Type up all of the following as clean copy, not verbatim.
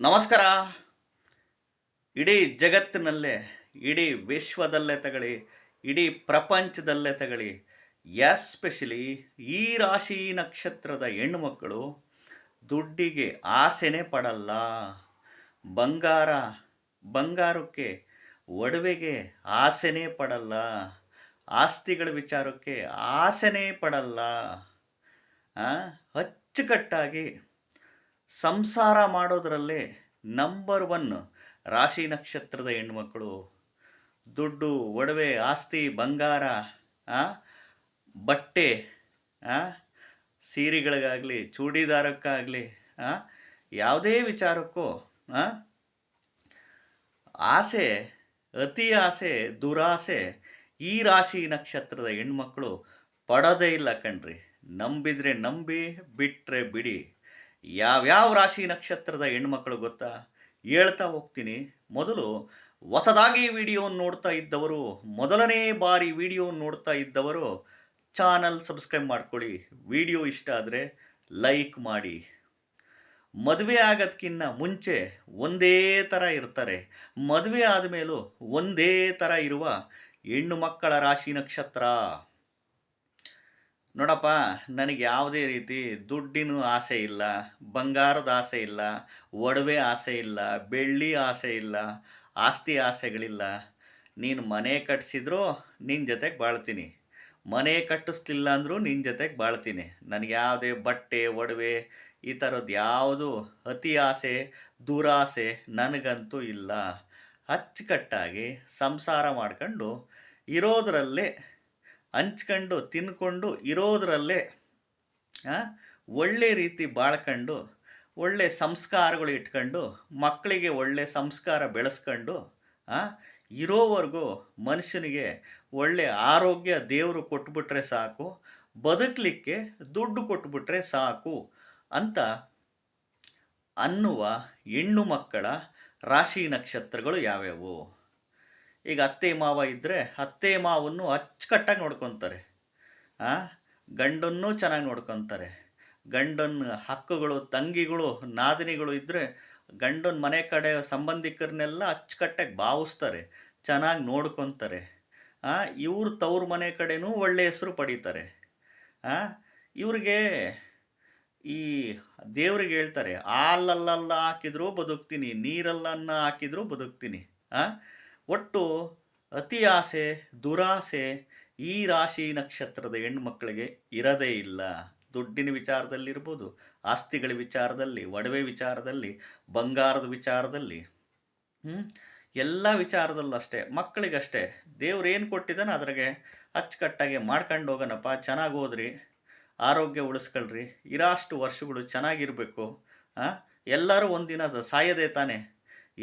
ನಮಸ್ಕಾರ. ಇಡೀ ಜಗತ್ತಿನಲ್ಲೇ, ಇಡೀ ವಿಶ್ವದಲ್ಲೇ ತಗೊಳ್ಳಿ, ಇಡೀ ಪ್ರಪಂಚದಲ್ಲೇ ತಗೊಳ್ಳಿ, ಎಸ್ಪೆಷಲಿ ಈ ರಾಶಿ ನಕ್ಷತ್ರದ ಹೆಣ್ಣುಮಕ್ಕಳು ದುಡ್ಡಿಗೆ ಆಸೆನೇ ಪಡಲ್ಲ. ಬಂಗಾರ ಬಂಗಾರಕ್ಕೆ, ಒಡವೆಗೆ ಆಸೆನೇ ಪಡಲ್ಲ. ಆಸ್ತಿಗಳ ವಿಚಾರಕ್ಕೆ ಆಸೆನೇ ಪಡಲ್ಲ. ಅಚ್ಚುಕಟ್ಟಾಗಿ ಸಂಸಾರ ಮಾಡೋದರಲ್ಲೇ ನಂಬರ್ ಒನ್ ರಾಶಿ ನಕ್ಷತ್ರದ ಹೆಣ್ಮಕ್ಕಳು. ದುಡ್ಡು, ಒಡವೆ, ಆಸ್ತಿ, ಬಂಗಾರ, ಬಟ್ಟೆ, ಸೀರೆಗಳಿಗಾಗಲಿ, ಚೂಡಿದಾರಕ್ಕಾಗಲಿ, ಯಾವುದೇ ವಿಚಾರಕ್ಕೂ ಆಸೆ, ಅತಿ ಆಸೆ, ದುರಾಸೆ ಈ ರಾಶಿ ನಕ್ಷತ್ರದ ಹೆಣ್ಮಕ್ಕಳು ಪಡೋದೇ ಇಲ್ಲ ಕಣ್ರಿ. ನಂಬಿದರೆ ನಂಬಿ, ಬಿಟ್ಟರೆ ಬಿಡಿ. ಯಾವ್ಯಾವ ರಾಶಿ ನಕ್ಷತ್ರದ ಹೆಣ್ಮಕ್ಳು ಗೊತ್ತಾ? ಹೇಳ್ತಾ ಹೋಗ್ತೀನಿ. ಮೊದಲು ಹೊಸದಾಗಿ ವಿಡಿಯೋ ನೋಡ್ತಾ ಇದ್ದವರು, ಮೊದಲನೇ ಬಾರಿ ವಿಡಿಯೋ ನೋಡ್ತಾ ಇದ್ದವರು ಚಾನಲ್ ಸಬ್ಸ್ಕ್ರೈಬ್ ಮಾಡ್ಕೊಳ್ಳಿ. ವಿಡಿಯೋ ಇಷ್ಟ ಆದರೆ ಲೈಕ್ ಮಾಡಿ. ಮದುವೆ ಆಗೋದಕ್ಕಿಂತ ಮುಂಚೆ ಒಂದೇ ಥರ ಇರ್ತಾರೆ, ಮದುವೆ ಆದಮೇಲೂ ಒಂದೇ ಥರ ಇರುವ ಹೆಣ್ಣು ಮಕ್ಕಳ ರಾಶಿ ನಕ್ಷತ್ರ. ನೋಡಪ್ಪ, ನನಗೆ ಯಾವುದೇ ರೀತಿ ದುಡ್ಡಿನ ಆಸೆ ಇಲ್ಲ, ಬಂಗಾರದ ಆಸೆ ಇಲ್ಲ, ಒಡವೆ ಆಸೆ ಇಲ್ಲ, ಬೆಳ್ಳಿ ಆಸೆ ಇಲ್ಲ, ಆಸ್ತಿ ಆಸೆಗಳಿಲ್ಲ. ನೀನು ಮನೆ ಕಟ್ಟಿಸಿದ್ರೂ ನಿನ್ನ ಜೊತೆಗೆ ಬಾಳ್ತೀನಿ, ಮನೆ ಕಟ್ಟಿಸ್ಲಿಲ್ಲ ಅಂದರೂ ನಿನ್ನ ಜೊತೆಗೆ ಬಾಳ್ತೀನಿ. ನನಗೆ ಯಾವುದೇ ಬಟ್ಟೆ, ಒಡವೆ ಈ ಥರದ್ದು ಯಾವುದು ಅತಿ ಆಸೆ, ದುರಾಸೆ ನನಗಂತೂ ಇಲ್ಲ. ಅಚ್ಚುಕಟ್ಟಾಗಿ ಸಂಸಾರ ಮಾಡ್ಕೊಂಡು ಇರೋದರಲ್ಲೇ, ಹಂಚ್ಕೊಂಡು ತಿನ್ಕೊಂಡು ಇರೋದರಲ್ಲೇ ಒಳ್ಳೆ ರೀತಿ ಬಾಳ್ಕೊಂಡು, ಒಳ್ಳೆ ಸಂಸ್ಕಾರಗಳು ಇಟ್ಕೊಂಡು, ಮಕ್ಕಳಿಗೆ ಒಳ್ಳೆ ಸಂಸ್ಕಾರ ಬೆಳೆಸ್ಕೊಂಡು ಇರೋವರೆಗೂ ಮನುಷ್ಯನಿಗೆ ಒಳ್ಳೆ ಆರೋಗ್ಯ ದೇವರು ಕೊಟ್ಬಿಟ್ರೆ ಸಾಕು, ಬದುಕಲಿಕ್ಕೆ ದುಡ್ಡು ಕೊಟ್ಬಿಟ್ರೆ ಸಾಕು ಅಂತ ಅನ್ನುವ ಹೆಣ್ಣು ಮಕ್ಕಳ ರಾಶಿ ನಕ್ಷತ್ರಗಳು ಯಾವ್ಯಾವು? ಈಗ ಅತ್ತೆ ಮಾವ ಇದ್ದರೆ ಅತ್ತೆ ಮಾವನ್ನು ಅಚ್ಚುಕಟ್ಟಾಗಿ ನೋಡ್ಕೊತಾರೆ, ಗಂಡನ್ನೂ ಚೆನ್ನಾಗಿ ನೋಡ್ಕೊತಾರೆ. ಗಂಡನ ಹಕ್ಕುಗಳು, ತಂಗಿಗಳು, ನಾದಿನಿಗಳು ಇದ್ದರೆ ಗಂಡನ ಮನೆ ಕಡೆ ಸಂಬಂಧಿಕರನ್ನೆಲ್ಲ ಅಚ್ಚುಕಟ್ಟಾಗಿ ಭಾವಿಸ್ತಾರೆ, ಚೆನ್ನಾಗಿ ನೋಡ್ಕೊತಾರೆ. ಇವ್ರ ತವ್ರ ಮನೆ ಕಡೆನೂ ಒಳ್ಳೆಯ ಹೆಸರು ಪಡೀತಾರೆ. ಇವ್ರಿಗೆ ಈ ದೇವ್ರಿಗೆ ಹೇಳ್ತಾರೆ, ಹಾಲಲ್ಲ ಹಾಕಿದ್ರೂ ಬದುಕ್ತೀನಿ, ನೀರಲ್ಲನ್ನ ಹಾಕಿದ್ರೂ ಬದುಕ್ತೀನಿ. ಒಟ್ಟು ಅತಿ ಆಸೆ, ದುರಾಸೆ ಈ ರಾಶಿ ನಕ್ಷತ್ರದ ಹೆಣ್ಮಕ್ಳಿಗೆ ಇರೋದೇ ಇಲ್ಲ. ದುಡ್ಡಿನ ವಿಚಾರದಲ್ಲಿರ್ಬೋದು, ಆಸ್ತಿಗಳ ವಿಚಾರದಲ್ಲಿ, ಒಡವೆ ವಿಚಾರದಲ್ಲಿ, ಬಂಗಾರದ ವಿಚಾರದಲ್ಲಿ, ಎಲ್ಲ ವಿಚಾರದಲ್ಲೂ ಅಷ್ಟೇ. ಮಕ್ಕಳಿಗಷ್ಟೇ ದೇವ್ರು ಏನು ಕೊಟ್ಟಿದ್ದಾನೆ ಅದ್ರಾಗೆ ಅಚ್ಚುಕಟ್ಟಾಗಿ ಮಾಡ್ಕೊಂಡು ಹೋಗೋಣಪ್ಪ, ಚೆನ್ನಾಗಿ ಓದ್ರಿ, ಆರೋಗ್ಯ ಉಳಿಸ್ಕೊಳ್ರಿ, ಇರೋಷ್ಟು ವರ್ಷಗಳು ಚೆನ್ನಾಗಿರಬೇಕು. ಎಲ್ಲರೂ ಒಂದಿನ ಸಾಯೋದೇ ತಾನೆ,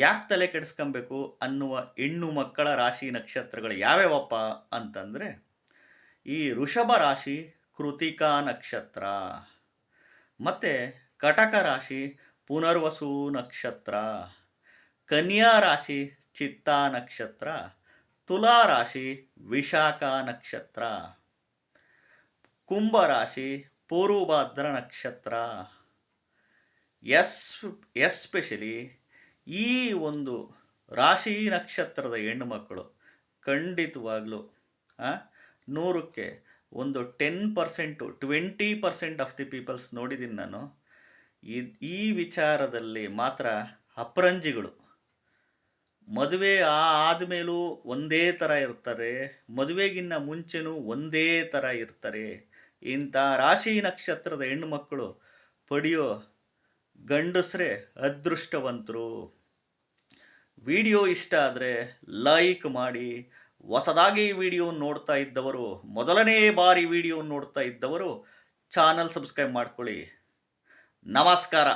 ಯಾಕೆ ತಲೆ ಕೆಡಿಸ್ಕೊಬೇಕು ಅನ್ನುವ ಹೆಣ್ಣು ಮಕ್ಕಳ ರಾಶಿ ನಕ್ಷತ್ರಗಳು ಯಾವ್ಯಾವಪ್ಪ ಅಂತಂದರೆ, ಈ ವೃಷಭ ರಾಶಿ ಕೃತಿಕಾ ನಕ್ಷತ್ರ, ಮತ್ತು ಕಟಕ ರಾಶಿ ಪುನರ್ವಸು ನಕ್ಷತ್ರ, ಕನ್ಯಾ ರಾಶಿ ಚಿತ್ತಾ ನಕ್ಷತ್ರ, ತುಲಾ ರಾಶಿ ವಿಶಾಖ ನಕ್ಷತ್ರ, ಕುಂಭ ರಾಶಿ ಪೂರ್ವಭಾದ್ರ ನಕ್ಷತ್ರ. ಎಸ್ಪೆಷಲಿ ಈ ಒಂದು ರಾಶಿ ನಕ್ಷತ್ರದ ಹೆಣ್ಣುಮಕ್ಕಳು ಖಂಡಿತವಾಗ್ಲೂ 100ಕ್ಕೆ ಒಂದು 10%, 20% ಆಫ್ ದಿ ಪೀಪಲ್ಸ್ ನೋಡಿದ್ದೀನಿ ನಾನು. ಈ ವಿಚಾರದಲ್ಲಿ ಮಾತ್ರ ಅಪರಂಜಿಗಳು. ಮದುವೆ ಆದಮೇಲೂ ಒಂದೇ ಥರ ಇರ್ತಾರೆ, ಮದುವೆಗಿನ್ನ ಮುಂಚೆನೂ ಒಂದೇ ಥರ ಇರ್ತಾರೆ. ಇಂಥ ರಾಶಿ ನಕ್ಷತ್ರದ ಹೆಣ್ಣುಮಕ್ಕಳು ಪಡೆಯೋ ಗಂಡಸ್ರೇ ಅದೃಷ್ಟವಂತರು. ವಿಡಿಯೋ ಇಷ್ಟ ಆದರೆ ಲೈಕ್ ಮಾಡಿ. ಹೊಸದಾಗಿ ವಿಡಿಯೋ ನೋಡ್ತಾ ಇದ್ದವರು, ಮೊದಲನೇ ಬಾರಿ ವಿಡಿಯೋ ನೋಡ್ತಾ ಇದ್ದವರು ಚಾನಲ್ ಸಬ್ಸ್ಕ್ರೈಬ್ ಮಾಡ್ಕೊಳ್ಳಿ. ನಮಸ್ಕಾರ.